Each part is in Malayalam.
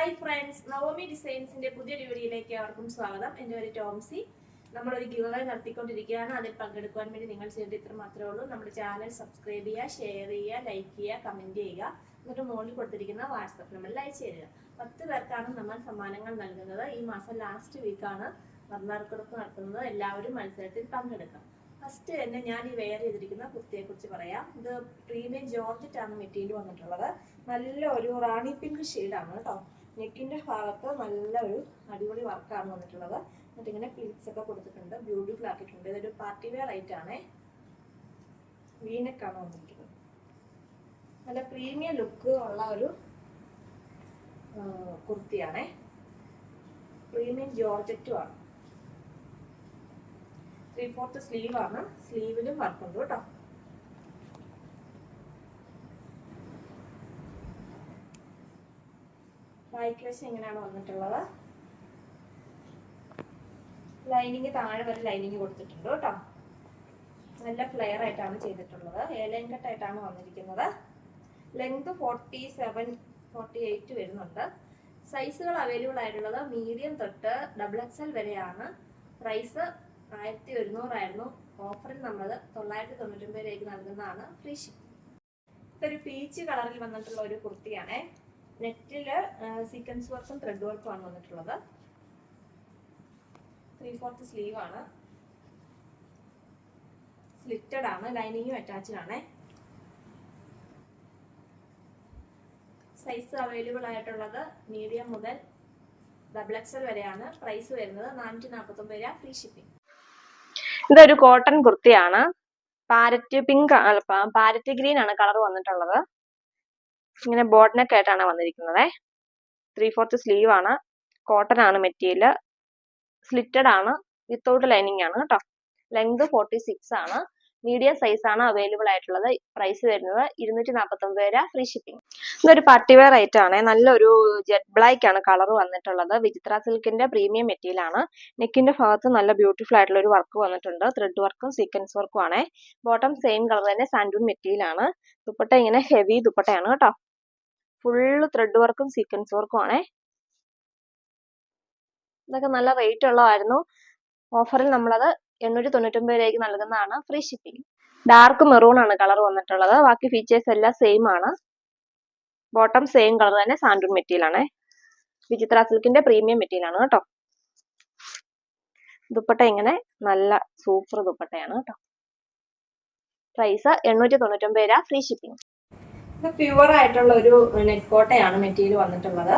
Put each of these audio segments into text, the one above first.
ഹായ് ഫ്രണ്ട്സ്, നവോമി ഡിസൈൻസിന്റെ പുതിയൊരു വീഡിയോയിലേക്ക് അവർക്കും സ്വാഗതം. എൻ്റെ പേര് ടോംസി. നമ്മളൊരു ഗിവ് അവേ നടത്തിക്കൊണ്ടിരിക്കുകയാണ്. അതിൽ പങ്കെടുക്കുവാൻ വേണ്ടി നിങ്ങൾ ചെയ്യേണ്ട ഇത്ര മാത്രമേ ഉള്ളൂ. നമ്മുടെ ചാനൽ സബ്സ്ക്രൈബ് ചെയ്യുക, ഷെയർ ചെയ്യുക, ലൈക്ക് ചെയ്യുക, കമൻറ്റ് ചെയ്യുക. എന്നിട്ട് മുകളിൽ കൊടുത്തിരിക്കുന്ന വാട്സപ്പ് നമ്പറിൽ അയച്ചു തരിക. 10 പേർക്കാണ് നമ്മൾ സമ്മാനങ്ങൾ നൽകുന്നത്. ഈ മാസം ലാസ്റ്റ് വീക്കാണ് നറുക്കെടുപ്പ് നടത്തുന്നത്. എല്ലാവരും മത്സരത്തിൽ പങ്കെടുക്കാം. ഫസ്റ്റ് തന്നെ ഞാൻ ഈ വെയർ ചെയ്തിരിക്കുന്ന കുർത്തിയെ കുറിച്ച് പറയാം. ഇത് പ്രീമിയം ജോർജറ്റ് ആണ് മെറ്റീരിയൽ വന്നിട്ടുള്ളത്. നല്ല ഒരു റാണി പിങ്ക് ഷെയ്ഡാണ് കേട്ടോ. നെക്കിന്റെ ഭാഗത്ത് നല്ല ഒരു അടിപൊളി വർക്കാണ് വന്നിട്ടുള്ളത്. എന്നിട്ട് ഇങ്ങനെ പ്ലീറ്റ്സ് ഒക്കെ കൊടുത്തിട്ടുണ്ട്, ബ്യൂട്ടിഫുൾ ആക്കിയിട്ടുണ്ട്. ഇതൊരു പാർട്ടി വെയർ ആയിട്ട് ആണ്, വീനെക്കാണ് വന്നിട്ടുള്ളത്. നല്ല പ്രീമിയം ലുക്ക് ഉള്ള ഒരു കുർത്തിയാണേ. പ്രീമിയം ജോർജറ്റും ആണ്. 3/4 സ്ലീവ് ആണ്. സ്ലീവിലും വർക്കുണ്ട് കേട്ടോ. ബാക്ക് വശം എങ്ങനെയാണ് വന്നിട്ടുള്ളത്? ലൈനിങ് താഴെ വരെ ലൈനിങ് കൊടുത്തിട്ടുണ്ട് കേട്ടോ. നല്ല ഫ്ലെയർ ആയിട്ടാണ് ചെയ്തിട്ടുള്ളത്. ഏലൈൻ കട്ടായിട്ടാണ് വന്നിരിക്കുന്നത്. ലെങ്ത് 47-48 വരുന്നുണ്ട്. സൈസുകൾ അവൈലബിൾ ആയിട്ടുള്ളത് മീഡിയം തൊട്ട് XXL വരെയാണ്. പ്രൈസ് 1100 ആയിരുന്നു. ഓഫറിൽ നമ്മൾ 999 രൂപയ്ക്ക് നൽകുന്നതാണ്. Free shipping. ഇതൊരു പീച്ച് കളറിൽ വന്നിട്ടുള്ള ഒരു കുർത്തിയാണേ. നെറ്റില് സീക്വൻസ് വർക്കും ത്രെഡ് വർക്കും ആണ് വന്നിട്ടുള്ളത്. 3/4 സ്ലീവ് ആണ്. സ്ലിറ്റഡ് ആണ്. ലൈനിങ്ങും അറ്റാച്ച്ഡ് ആണ്. സൈസ് അവൈലബിൾ ആയിട്ടുള്ളത് മീഡിയം മുതൽ XXL വരെയാണ്. പ്രൈസ് വരുന്നത് 449 രൂപ. Free shipping. ഇതൊരു കോട്ടൺ കുർത്തിയാണ്. പാരറ്റ് ഗ്രീൻ ആണ് കളർ വന്നിട്ടുള്ളത്. ഇങ്ങനെ ബോട്ട് നെക്ക് ആയിട്ടാണ് വന്നിരിക്കുന്നത്. 3/4 സ്ലീവ് ആണ്. കോട്ടൺ ആണ് മെറ്റീരിയൽ. സ്ലിറ്റഡ് ആണ്. വിത്തൗട്ട് ലൈനിങ് ആണ് കേട്ടോ. ലെങ്ത് 46 ആണ്. മീഡിയം സൈസ് ആണ് അവൈലബിൾ ആയിട്ടുള്ളത്. പ്രൈസ് വരുന്നത് 249 രൂപ. Free shipping. ഇതൊരു പാർട്ടി വെയർ ഐറ്റം ആണ്. നല്ലൊരു ജെറ്റ് ബ്ലാക്ക് ആണ് കളർ വന്നിട്ടുള്ളത്. വിചിത്ര സിൽക്കിന്റെ പ്രീമിയം മെറ്റീരിയൽ ആണ്. നെക്കിന്റെ ഭാഗത്ത് നല്ല ബ്യൂട്ടിഫുൾ ആയിട്ടുള്ള ഒരു വർക്ക് വന്നിട്ടുണ്ട്. ത്രെഡ് വർക്കും സീക്വൻസ് വർക്കും ആണ്. ബോട്ടം സെയിം കളർ തന്നെ സാൻഡൂൺ മെറ്റീരിയൽ ആണ്. ദുപ്പട്ട ഇങ്ങനെ ഹെവി ദുപ്പട്ടയാണ് കേട്ടോ. ഫുള്ള് ത്രെഡ് വർക്കും സീക്വൻസ് വർക്കും ആണ്. ഇതൊക്കെ നല്ല റേറ്റ് ഉള്ളതായിരുന്നു. ഓഫറിൽ നമ്മളത് 899 രൂപയ്ക്ക് നൽകുന്നതാണ്. Free shipping. ഡാർക്ക് മെറൂൺ ആണ് കളർ വന്നിട്ടുള്ളത്. ബാക്കി ഫീച്ചേഴ്സ് എല്ലാം സെയിം ആണ്. ബോട്ടം സെയിം കളർ തന്നെ സാൻഡൂൺ മെറ്റീരിയൽ ആണ്. വിചിത്ര സിൽക്കിന്റെ പ്രീമിയം മെറ്റീരിയൽ ആണ് കേട്ടോ. ദുപ്പട്ട ഇങ്ങനെ നല്ല സൂപ്പർ ദുപ്പട്ടയാണ് കേട്ടോ. പ്രൈസ് 899 രൂപ. Free shipping. ഇത് പ്യുവർ ആയിട്ടുള്ള ഒരു നെറ്റ് കോട്ടയാണ് മെറ്റീരിയൽ വന്നിട്ടുള്ളത്.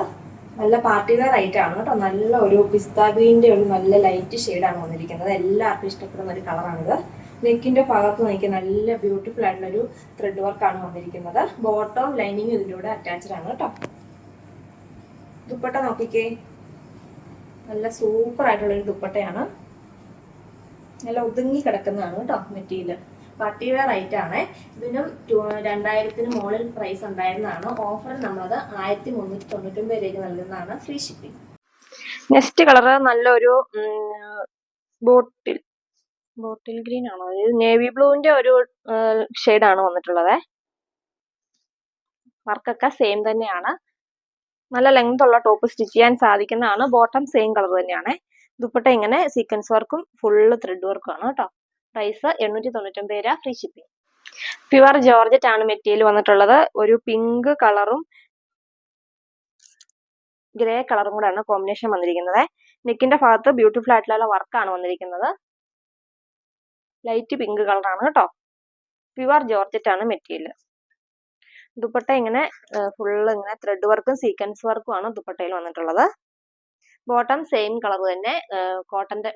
നല്ല പാർട്ടി വെയർ ആയിട്ട് ആണ് കേട്ടോ. നല്ല ഒരു പിസ്ത ഗ്രീൻ്റെ ഒരു നല്ല ലൈറ്റ് ഷെയ്ഡാണ് വന്നിരിക്കുന്നത്. എല്ലാവർക്കും ഇഷ്ടപ്പെടുന്ന ഒരു കളറാണിത്. നെക്കിന്റെ ഭാഗത്ത് നോക്കി നല്ല ബ്യൂട്ടിഫുൾ ആയിട്ടുള്ള ഒരു ത്രെഡ് വർക്കാണ് വന്നിരിക്കുന്നത്. ബോട്ടം ലൈനിങ് ഇതിൻ്റെ കൂടെ അറ്റാച്ച്ഡ് ആണ് കേട്ടോ. ദുപ്പട്ട നോക്കിക്കേ, നല്ല സൂപ്പർ ആയിട്ടുള്ള ഒരു ദുപ്പട്ടയാണ്. നല്ല ഒതുങ്ങി കിടക്കുന്നതാണ് കേട്ടോ മെറ്റീരിയൽ. പാർട്ടി വെയർ ആയിട്ട് ആണ്. ഇതിനും 2000-ന് മുകളിൽ പ്രൈസ് ഉണ്ടായിരുന്നതാണ്. ഓഫറിൽ നമ്മളത് 1399 രൂപയ്ക്ക് നൽകുന്നതാണ്. Free shipping. നെക്സ്റ്റ് കളർ നല്ലൊരു ബോട്ടിൽ ഗ്രീൻ ആണോ, നേവി ബ്ലൂവിന്റെ ഒരു ഷെയ്ഡാണ് വന്നിട്ടുള്ളത്. വർക്കൊക്കെ സെയിം തന്നെയാണ്. നല്ല ലെങ്ത് ഉള്ള ടോപ്പ് സ്റ്റിച്ച് ചെയ്യാൻ സാധിക്കുന്നതാണ്. ബോട്ടം സെയിം കളർ തന്നെയാണ്. ദുപ്പട്ട ഇങ്ങനെ സീക്വൻസ് വർക്കും ഫുള്ള് ത്രെഡ് വർക്കും ആണ് കേട്ടോ. പ്രൈസ് 899 രൂപ. Free shipping. പ്യുവർ ജോർജറ്റ് ആണ് മെറ്റീരിയൽ വന്നിട്ടുള്ളത്. ഒരു പിങ്ക് കളറും ഗ്രേ കളറും കൂടെയാണ് കോമ്പിനേഷൻ വന്നിരിക്കുന്നത്. നെക്കിന്റെ ഭാഗത്ത് ബ്യൂട്ടിഫുൾ ആയിട്ടുള്ള വർക്കാണ് വന്നിരിക്കുന്നത്. ലൈറ്റ് പിങ്ക് കളറാണ് കേട്ടോ. പ്യുവർ ജോർജറ്റ് ആണ് മെറ്റീരിയൽ. ദുപ്പട്ട ഇങ്ങനെ ഫുള്ള് ഇങ്ങനെ ത്രെഡ് വർക്കും സീക്വൻസ് വർക്കും ആണ് ദുപ്പട്ടയിൽ വന്നിട്ടുള്ളത്. ബോട്ടം സെയിം കളർ തന്നെ.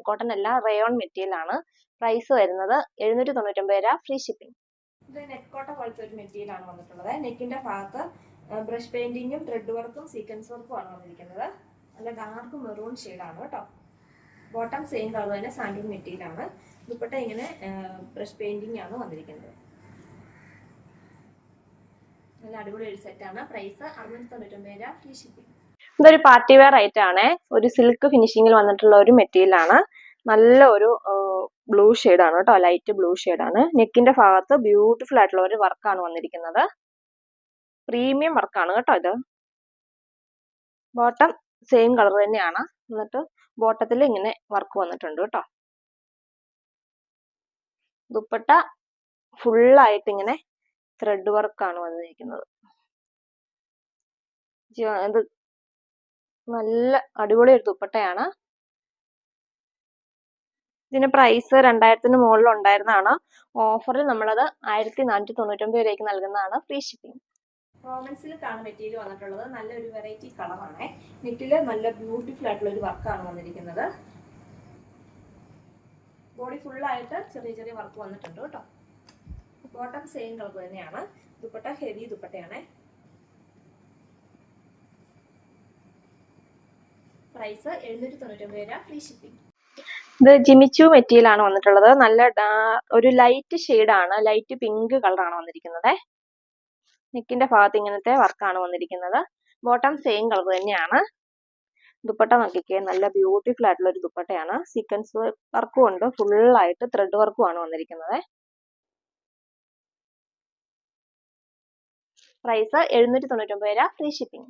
കോട്ടൺ അല്ല, റയോൺ മെറ്റീരിയൽ ആണ്. പ്രൈസ് വരുന്നത് 799 രൂപ. Free shipping. ഇത് നെറ്റ് കോട്ട പോലത്തെ ഒരു മെറ്റീരിയൽ ആണ് വന്നിട്ടുള്ളത്. നെക്കിന്റെ ഭാഗത്ത് ബ്രഷ് പെയിന്റിങ്ങും ത്രെഡ് വർക്കും സീക്വൻസ് വർക്കും ആണ് വന്നിരിക്കുന്നത്. നല്ല ഡാർക്ക് മെറൂൺ ഷെയ്ഡാണ് കേട്ടോ. ബോട്ടം സെയിം കളർ തന്നെ സാൻഡൂൺ മെറ്റീരിയൽ ആണ്. ദുപ്പട്ട ഇങ്ങനെ ബ്രഷ് പെയിന്റിംഗ് ആണ് വന്നിരിക്കുന്നത്. നല്ല അടിപൊളി ഒരു സെറ്റാണ്. പ്രൈസ് 699 രൂപ. Free shipping. ഇതൊരു പാർട്ടി വെയർ ആയിട്ട് ആണ്. ഒരു സിൽക്ക് ഫിനിഷിങ്ങിൽ വന്നിട്ടുള്ള ഒരു മെറ്റീരിയൽ ആണ്. നല്ല ഒരു ബ്ലൂ ഷെയ്ഡാണ് കേട്ടോ. ലൈറ്റ് ബ്ലൂ ഷെയ്ഡാണ്. നെക്കിന്റെ ഭാഗത്ത് ബ്യൂട്ടിഫുൾ ആയിട്ടുള്ള ഒരു വർക്കാണ് വന്നിരിക്കുന്നത്. പ്രീമിയം വർക്കാണ് കേട്ടോ ഇത്. ബോട്ടം സെയിം കളർ തന്നെയാണ്. എന്നിട്ട് ബോട്ടത്തിൽ ഇങ്ങനെ വർക്ക് വന്നിട്ടുണ്ട് കേട്ടോ. ദുപ്പട്ട ഫുള്ളായിട്ട് ഇങ്ങനെ ത്രെഡ് വർക്കാണ് വന്നിരിക്കുന്നത്. ഇത് നല്ല അടിപൊളി ഒരു ദുപ്പട്ടയാണ്. ഇതിന് പ്രൈസ് 2000-ന് മുകളിൽ ഉണ്ടായിരുന്നതാണ്. ഓഫറിൽ നമ്മളത് 1499 രൂപയ്ക്ക് നൽകുന്നതാണ്. Free shipping. റോമൻസിലാണ് മെറ്റീരിയൽ വന്നിട്ടുള്ളത്. നല്ലൊരു വെറൈറ്റി കളറാണ്. നെറ്റില് നല്ല ബ്യൂട്ടിഫുൾ ആയിട്ടുള്ള ഒരു വർക്കാണ് വന്നിരിക്കുന്നത്. ബോഡി ഫുള്ളായിട്ട് ചെറിയ ചെറിയ വർക്ക് വന്നിട്ടുണ്ട് കേട്ടോ. ബോട്ടം സെയിം കളർ തന്നെയാണ്. ദുപ്പട്ട ഹെവി ദുപ്പട്ടയാണ്. പ്രൈസ് 799 രൂപ. Free shipping. ഇത് ജിമിച്ചു മെറ്റീരിയൽ ആണ് വന്നിട്ടുള്ളത്. നല്ല ഒരു ലൈറ്റ് ഷെയ്ഡാണ്. ലൈറ്റ് പിങ്ക് കളറാണ് വന്നിരിക്കുന്നത്. നെക്കിന്റെ ഭാഗത്ത് ഇങ്ങനത്തെ വർക്കാണ് വന്നിരിക്കുന്നത്. ബോട്ടം സെയിം കളർ തന്നെയാണ്. ദുപ്പട്ട നോക്കിക്കേ, നല്ല ബ്യൂട്ടിഫുൾ ആയിട്ടുള്ള ഒരു ദുപ്പട്ടയാണ്. സീക്വൻസ് വർക്കും ഉണ്ട്. ഫുള്ളായിട്ട് ത്രെഡ് വർക്കും ആണ് വന്നിരിക്കുന്നത്. പ്രൈസ് 799 രൂപ. Free shipping.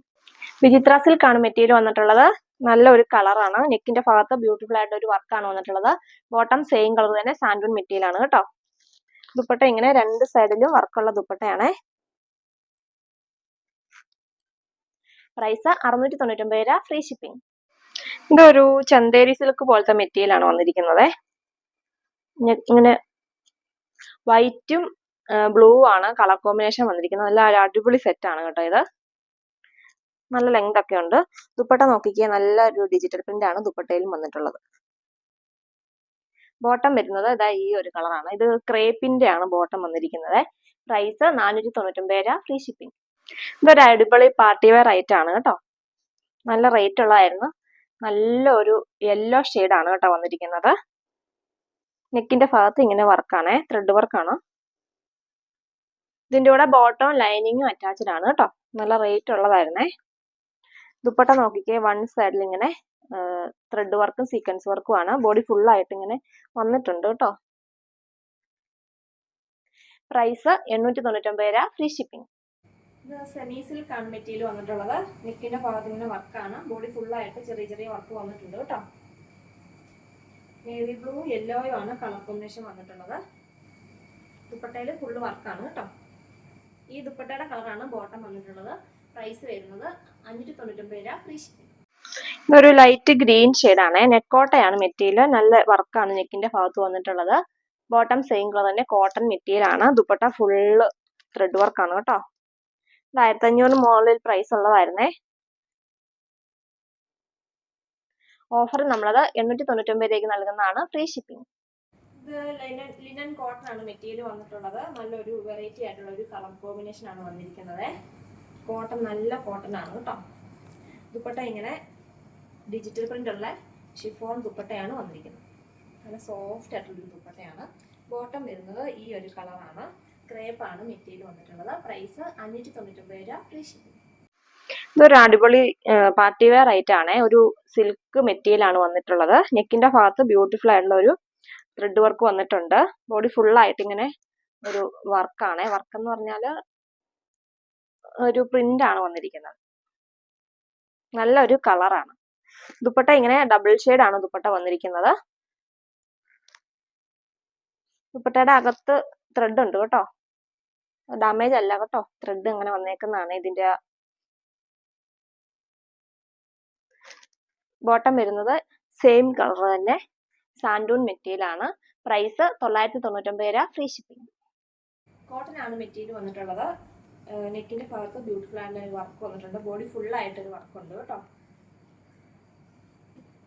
വിചിത്ര സിൽക്കാണ് മെറ്റീരിയൽ വന്നിട്ടുള്ളത്. നല്ല ഒരു കളറാണ്. നെക്കിന്റെ ഭാഗത്ത് ബ്യൂട്ടിഫുൾ ആയിട്ട് ഒരു വർക്കാണ് വന്നിട്ടുള്ളത്. ബോട്ടം സെയിം കളർ തന്നെ, സാൻഡൂൺ മെറ്റീരിയൽ ആണ് കേട്ടോ. ദുപ്പട്ട ഇങ്ങനെ രണ്ട് സൈഡിലും വർക്കുള്ള ദുപ്പട്ടയാണ്. പ്രൈസ് 699 രൂപ. Free shipping. ഇതൊരു ചന്തേരി സിൽക്ക് പോലത്തെ മെറ്റീരിയൽ ആണ് വന്നിരിക്കുന്നത്. ഇങ്ങനെ വൈറ്റും ബ്ലൂ ആണ് കളർ കോമ്പിനേഷൻ വന്നിരിക്കുന്നത്. നല്ല അടിപൊളി സെറ്റ് ആണ് കേട്ടോ ഇത്. നല്ല ലെങ്ത് ഒക്കെ ഉണ്ട്. ദുപ്പട്ട നോക്കിക്കുക, നല്ല ഒരു ഡിജിറ്റൽ പ്രിന്റ് ആണ് ദുപ്പട്ടയിലും വന്നിട്ടുള്ളത്. ബോട്ടം വരുന്നത് ഇതാ ഈ ഒരു കളറാണ്. ഇത് ക്രേപ്പിന്റെ ആണ് ബോട്ടം വന്നിരിക്കുന്നത്. പ്രൈസ് 499 രൂപ. Free shipping. ഇതൊരു അടിപൊളി പാർട്ടി വെയർ ഐറ്റം ആണ് കേട്ടോ. നല്ല റേറ്റ് ഉള്ളതായിരുന്നു. നല്ലൊരു യെല്ലോ ആണ് കേട്ടോ വന്നിരിക്കുന്നത്. നെക്കിന്റെ ഭാഗത്ത് ഇങ്ങനെ വർക്കാണ്, ത്രെഡ് വർക്കാണ്. ഇതിന്റെ കൂടെ ബോട്ടം ലൈനിങ്ങും അറ്റാച്ച്ഡ് ആണ് കേട്ടോ. നല്ല റേറ്റ് ഉള്ളതായിരുന്നേ. ദുപ്പട്ട നോക്കിക്കേ, വൺ സൈഡിൽ ഇങ്ങനെ ത്രെഡ് വർക്കും സീക്വൻസ് വർക്കും ആണ്. ബോഡി ഫുൾ ആയിട്ട് ഇങ്ങനെ വന്നിട്ടുണ്ട് കേട്ടോ. പ്രൈസ് 899 രൂപ. Free shipping. ഇത് സെമി സിൽക്കാണ് മെറ്റീരിയൽ വന്നിട്ടുള്ളത്. നെക്കിന്റെ ഭാഗത്ത് ഇങ്ങനെ വർക്കാണ്. ബോഡി ഫുള്ളായിട്ട് ചെറിയ ചെറിയ വർക്ക് വന്നിട്ടുണ്ട് കേട്ടോ. നേവി ബ്ലൂ യെല്ലോയും ആണ് കളർ കോമ്പിനേഷൻ വന്നിട്ടുള്ളത്. ദുപ്പട്ടയിൽ ഫുള്ള് വർക്കാണ് കേട്ടോ. ഈ ദുപ്പട്ടയുടെ കളറാണ് ബോട്ടം വന്നിട്ടുള്ളത്. പ്രൈസ് വരുന്നത് 599 രൂപ. Free shipping. ഇതൊരു ലൈറ്റ് ഗ്രീൻ ആണ്. നെക്കോട്ടയാണ് മെറ്റീരിയൽ. നല്ല വർക്കാണ് നെക്കിന്റെ ഭാഗത്ത് വന്നിട്ടുള്ളത്. ബോട്ടം സെയിം കളർ തന്നെ, കോട്ടൺ മെറ്റീരിയൽ ആണ്. ദുപ്പട്ട ഫുള്ള് ത്രെഡ് വർക്കാണ് കേട്ടോ. 1500 മുകളിൽ പ്രൈസ് ഉള്ളതായിരുന്നേ. ഓഫർ നമ്മളത് 899 രൂപയ്ക്ക് നൽകുന്നതാണ്. Free shipping. ഇത് ലിനൻ കോട്ടൺ ആണ് മെറ്റീരിയൽ വന്നിട്ടുള്ളത്. നല്ലൊരു വെറൈറ്റി ആയിട്ടുള്ള ഒരു കളർ കോമ്പിനേഷൻ ആണ് വന്നിരിക്കുന്നത്. കോട്ടൺ നല്ല കോട്ടൺ ആണ് കേട്ടോ. ദുപ്പട്ട ഇങ്ങനെ ഡിജിറ്റൽ പ്രിന്റ് ഉള്ള ഷിഫോൺ ദുപ്പട്ടയാണ് വന്നിരിക്കുന്നത്. നല്ല സോഫ്റ്റ് ആയിട്ടുള്ളൊരു ദുപ്പട്ടയാണ്. ബോട്ടം വരുന്നത് ഈ ഒരു കളറാണ്. ക്രേപ്പാണ് മെറ്റീരിയൽ വന്നിട്ടുള്ളത്. പ്രൈസ് 599 രൂപ. Free shipping. ഇതൊരു അടിപൊളി പാർട്ടി വെയർ ഐറ്റം ആണ്. ഒരു സിൽക്ക് മെറ്റീരിയൽ ആണ് വന്നിട്ടുള്ളത്. നെക്കിന്റെ ഭാഗത്ത് ബ്യൂട്ടിഫുൾ ആയിട്ടുള്ള ഒരു ത്രെഡ് വർക്ക് വന്നിട്ടുണ്ട്. ബോഡി ഫുൾ ആയിട്ട് ഇങ്ങനെ ഒരു വർക്കാണ്. വർക്ക് എന്ന് പറഞ്ഞാല് ഒരു പ്രിന്റ് ആണ് വന്നിരിക്കുന്നത്. നല്ലൊരു കളറാണ്. ദുപ്പട്ട ഇങ്ങനെ ഡബിൾ ഷെയ്ഡ് ആണ് ദുപ്പട്ട വന്നിരിക്കുന്നത്. ദുപ്പട്ടയുടെ അകത്ത് ത്രെഡ് ഉണ്ട് കേട്ടോ. ഡാമേജ് അല്ല കേട്ടോ. ത്രെഡ് ഇങ്ങനെ വന്നേക്കുന്നതാണ്. ഇതിന്റെ ബോട്ടം വരുന്നത് സെയിം കളർ തന്നെ, സാൻഡൂൺ മെറ്റീരിയൽ ആണ്. പ്രൈസ് 999 രൂപ. Free shipping. കോട്ടൺ ആണ് മെറ്റീരിയൽ വന്നിട്ടുള്ളത്. നെക്കിന്റെ ഭാഗത്ത് ബ്യൂട്ടിഫുൾ ആയിട്ടുള്ള ഒരു വർക്ക് വന്നിട്ടുണ്ട്. ബോഡി ഫുൾ ആയിട്ട് ഒരു വർക്ക് ഉണ്ട് കേട്ടോ.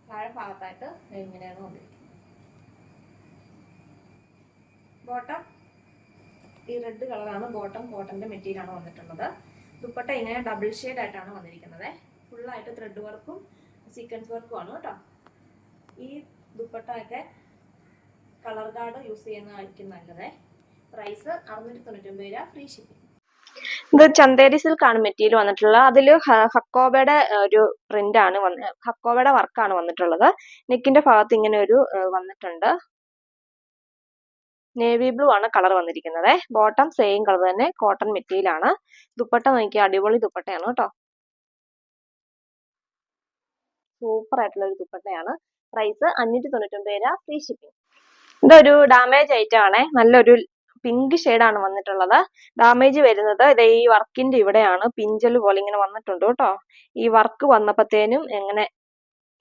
താഴെ ഭാഗത്തായിട്ട് ഇങ്ങനെയാണ് വന്നിരിക്കുന്നത്. ബോട്ടം ഈ റെഡ് കളറാണ് ബോട്ടം. കോട്ടന്റെ മെറ്റീരിയൽ ആണ് വന്നിട്ടുള്ളത്. ദുപ്പട്ട ഇങ്ങനെ ഡബിൾ ഷെയ്ഡ് ആയിട്ടാണ് വന്നിരിക്കുന്നത്. ഫുള്ളായിട്ട് ത്രെഡ് വർക്കും സീക്വൻസ് വർക്കും ആണ് കേട്ടോ. ഈ ദുപ്പട്ട ഒക്കെ കളർ ഗാർഡ് യൂസ് ചെയ്യുന്നതായിരിക്കും നല്ലത്. പ്രൈസ് 699 രൂപ. Free shipping. ഇത് ചന്തേരി സിൽക്കാണ് മെറ്റീരിയൽ വന്നിട്ടുള്ളത്. അതില് ഹക്കോബയുടെ ഒരു പ്രിന്റ് ആണ് ഹക്കോബയുടെ വർക്കാണ് വന്നിട്ടുള്ളത്. നെക്കിന്റെ ഭാഗത്ത് ഇങ്ങനെ ഒരു വന്നിട്ടുണ്ട്. നേവി ബ്ലൂ ആണ് കളർ വന്നിരിക്കുന്നത്. ബോട്ടം സെയിം കളർ തന്നെ, കോട്ടൺ മെറ്റീരിയൽ ആണ്. ദുപ്പട്ട നോക്കിയാൽ അടിപൊളി ദുപ്പട്ടയാണ് കേട്ടോ. സൂപ്പർ ആയിട്ടുള്ള ഒരു ദുപ്പട്ടയാണ്. പ്രൈസ് 599 രൂപ, ഫ്രീ ഷിപ്പിംഗ്. ഇതൊരു ഡാമേജ് ഐറ്റം ആണേ. നല്ലൊരു പിങ്ക് ആണ് വന്നിട്ടുള്ളത്. ഡാമേജ് വരുന്നത് ഇത് ഈ വർക്കിന്റെ ഇവിടെയാണ്. പിഞ്ചൽ പോലെ ഇങ്ങനെ വന്നിട്ടുണ്ട് കേട്ടോ. ഈ വർക്ക് വന്നപ്പോഴത്തേനും എങ്ങനെ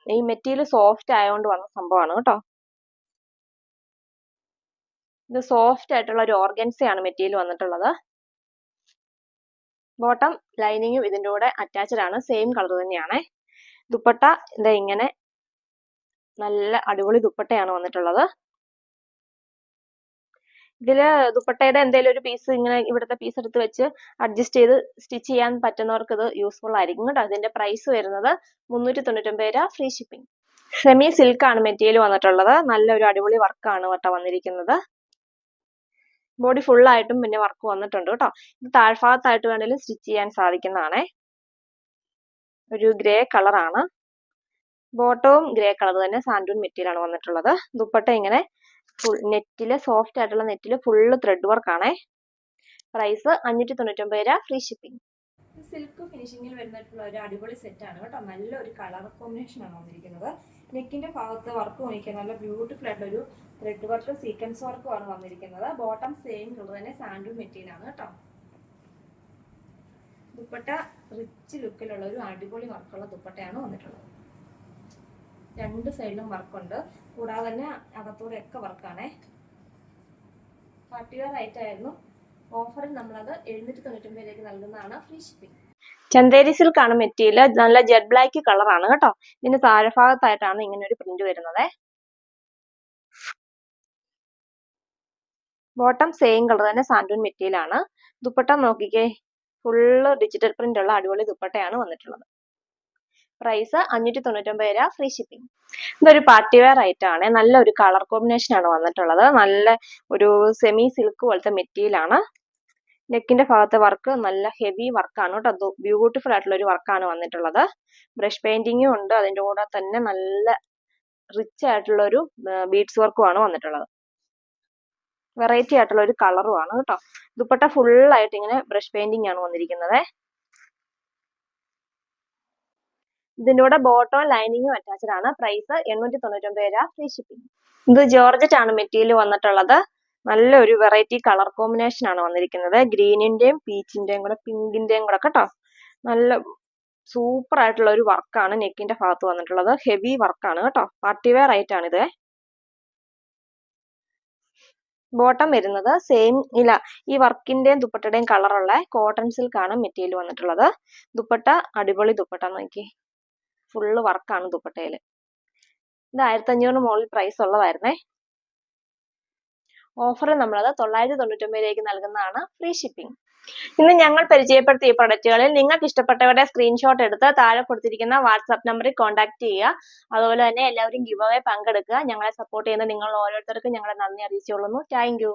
ഈ മെറ്റീരിയൽ സോഫ്റ്റ് ആയതുകൊണ്ട് വന്ന സംഭവമാണ് കേട്ടോ. ഇത് സോഫ്റ്റ് ആയിട്ടുള്ള ഒരു ഓർഗൻസയാണ് മെറ്റീരിയൽ വന്നിട്ടുള്ളത്. ബോട്ടം ലൈനിങ്ങും ഇതിന്റെ കൂടെ അറ്റാച്ച്ഡ് ആണ്. സെയിം കളർ തന്നെയാണ്. ദുപ്പട്ട ഇത് ഇങ്ങനെ നല്ല അടിപൊളി ദുപ്പട്ടയാണ് വന്നിട്ടുള്ളത്. ഇതില് ദുപ്പട്ടയുടെ എന്തെങ്കിലും ഒരു പീസ് ഇങ്ങനെ ഇവിടുത്തെ പീസ് എടുത്ത് വെച്ച് അഡ്ജസ്റ്റ് ചെയ്ത് സ്റ്റിച്ച് ചെയ്യാൻ പറ്റുന്നവർക്ക് ഇത് യൂസ്ഫുൾ ആയിരിക്കും കേട്ടോ. ഇതിന്റെ പ്രൈസ് വരുന്നത് 399 രൂപ, ഫ്രീ ഷിപ്പിംഗ്. സെമി സിൽക്ക് ആണ് മെറ്റീരിയൽ വന്നിട്ടുള്ളത്. നല്ലൊരു അടിപൊളി വർക്കാണ് കേട്ടോ വന്നിരിക്കുന്നത്. ബോഡി ഫുൾ ആയിട്ടും പിന്നെ വർക്ക് വന്നിട്ടുണ്ട് കേട്ടോ. ഇത് താഴ്ഭാഗത്തായിട്ട് വേണമെങ്കിലും സ്റ്റിച്ച് ചെയ്യാൻ സാധിക്കുന്നതാണേ. ഒരു ഗ്രേ കളറാണ്. ബോട്ടവും ഗ്രേ കളർ തന്നെ സാൻഡൂൺ മെറ്റീരിയൽ ആണ് വന്നിട്ടുള്ളത്. ദുപ്പട്ട ഇങ്ങനെ ഫുൾ നെറ്റില് സോഫ്റ്റ് ആയിട്ടുള്ള നെറ്റില് ഫുള്ള് ത്രെഡ് വർക്ക് ആണേ. പ്രൈസ് 599 രൂപ, ഫ്രീ ഷിപ്പിംഗ്. സിൽക്ക് ഫിനിഷിങ്ങിൽ വരുന്നിട്ടുള്ള ഒരു അടിപൊളി സെറ്റാണ് കേട്ടോ. നല്ലൊരു കളർ കോമ്പിനേഷൻ ആണ് വന്നിരിക്കുന്നത്. നെക്കിന്റെ ഭാഗത്ത് വർക്ക് വന്നിരിക്കുക നല്ല ബ്യൂട്ടിഫുൾ ആയിട്ടൊരു ത്രെഡ് വർക്ക് സീക്വൻസ് വർക്കും ആണ് വന്നിരിക്കുന്നത്. ബോട്ടം സെയിം കളർ തന്നെ സാൻഡൂൺ മെറ്റീരിയൽ ആണ് കേട്ടോ. ദുപ്പട്ട റിച്ച് ലുക്കിലുള്ള ഒരു അടിപൊളി വർക്കുള്ള ദുപ്പട്ടയാണ് വന്നിട്ടുള്ളത്. രണ്ട് സൈഡിലും വർക്കുണ്ട്. കൂടാതെ തന്നെ അകത്തൂടെ ഒക്കെ വർക്കാണേ. പാർട്ടി വെയർ ആയിട്ടായിരുന്നു. ഓഫറിൽ നമ്മളത് 799 രൂപയ്ക്ക് നൽകുന്നതാണ്, ഫ്രീ ഷിപ്പിംഗ്. ചന്തേരി സിൽക്ക് ആണ് മെറ്റീരിയൽ. നല്ല ജെറ്റ് ബ്ലാക്ക് കളറാണ് കേട്ടോ. ഇതിന്റെ താഴെ ഭാഗത്തായിട്ടാണ് ഇങ്ങനെ ഒരു പ്രിന്റ് വരുന്നത്. ബോട്ടം സെയിം കളർ തന്നെ സാൻഡൂൺ മെറ്റീരിയൽ ആണ്. ദുപ്പട്ട നോക്കിക്കേ, ഫുള്ള് ഡിജിറ്റൽ പ്രിന്റ് ഉള്ള അടിപൊളി ദുപ്പട്ടയാണ് വന്നിട്ടുള്ളത്. പ്രൈസ് 599 രൂപ, ഫ്രീ ഷിപ്പിംഗ്. ഇതൊരു പാർട്ടി വെയർ ആയിട്ടാണ്. നല്ലൊരു കളർ കോമ്പിനേഷൻ ആണ് വന്നിട്ടുള്ളത്. നല്ല ഒരു സെമി സിൽക്ക് പോലത്തെ മെറ്റീരിയൽ ആണ്. നെക്കിന്റെ ഭാഗത്തെ വർക്ക് നല്ല ഹെവി വർക്കാണ് കേട്ടോ. ബ്യൂട്ടിഫുൾ ആയിട്ടുള്ള ഒരു വർക്കാണ് വന്നിട്ടുള്ളത്. ബ്രഷ് പെയിന്റിങ്ങും ഉണ്ട്. അതിന്റെ കൂടെ തന്നെ നല്ല റിച്ച് ആയിട്ടുള്ള ഒരു ബീഡ്സ് വർക്കും ആണ് വന്നിട്ടുള്ളത്. വെറൈറ്റി ആയിട്ടുള്ള ഒരു കളറും ആണ് കേട്ടോ. ദുപ്പട്ട ഫുൾ ആയിട്ട് ഇങ്ങനെ ബ്രഷ് പെയിന്റിംഗ് ആണ് വന്നിരിക്കുന്നത്. ഇതിന്റെ കൂടെ ബോട്ടം ലൈനിങ്ങും അറ്റാച്ച്ഡ് ആണ്. പ്രൈസ് 899 രൂപ, ഫ്രീ ഷിപ്പിംഗ്. ഇത് ജോർജറ്റ് ആണ് മെറ്റീരിയൽ വന്നിട്ടുള്ളത്. നല്ലൊരു വെറൈറ്റി കളർ കോമ്പിനേഷൻ ആണ് വന്നിരിക്കുന്നത്. ഗ്രീനിന്റെയും പീച്ചിന്റെയും കൂടെ പിങ്കിന്റെയും കൂടെ കേട്ടോ. നല്ല സൂപ്പർ ആയിട്ടുള്ള ഒരു വർക്കാണ് നെക്കിന്റെ ഭാഗത്ത് വന്നിട്ടുള്ളത്. ഹെവി വർക്കാണ് കേട്ടോ. പാർട്ടി വെയർ ആയിട്ടാണ് ഇത്. ബോട്ടം വരുന്നത് സെയിം ഇല്ല, ഈ വർക്കിന്റെയും ദുപ്പട്ടയുടെയും കളറുള്ള കോട്ടൺ സിൽക്ക് ആണ് മെറ്റീരിയൽ വന്നിട്ടുള്ളത്. ദുപ്പട്ട അടിപൊളി ദുപ്പട്ട നോക്കി, ഫുള്ള് വർക്കാണ് ദുപ്പട്ടയില്. ഇത് 1500 മുകളിൽ പ്രൈസ് ഉള്ളതായിരുന്നേ. ഓഫറിൽ നമ്മളത് 999 രൂപയ്ക്ക് നൽകുന്നതാണ്, ഫ്രീ ഷിപ്പിംഗ്. ഇന്ന് ഞങ്ങൾ പരിചയപ്പെടുത്തിയ പ്രൊഡക്റ്റുകളിൽ നിങ്ങൾക്ക് ഇഷ്ടപ്പെട്ടവരുടെ സ്ക്രീൻഷോട്ട് എടുത്ത് താഴെ കൊടുത്തിരിക്കുന്ന വാട്സാപ്പ് നമ്പറിൽ കോൺടാക്ട് ചെയ്യുക. അതുപോലെ തന്നെ എല്ലാവരും ഗിവ് അവേ പങ്കെടുക്കുക. ഞങ്ങളെ സപ്പോർട്ട് ചെയ്യുന്ന നിങ്ങൾ ഓരോരുത്തർക്കും ഞങ്ങളെ നന്ദി അറിയിച്ചുകൊള്ളുന്നു. Thank you.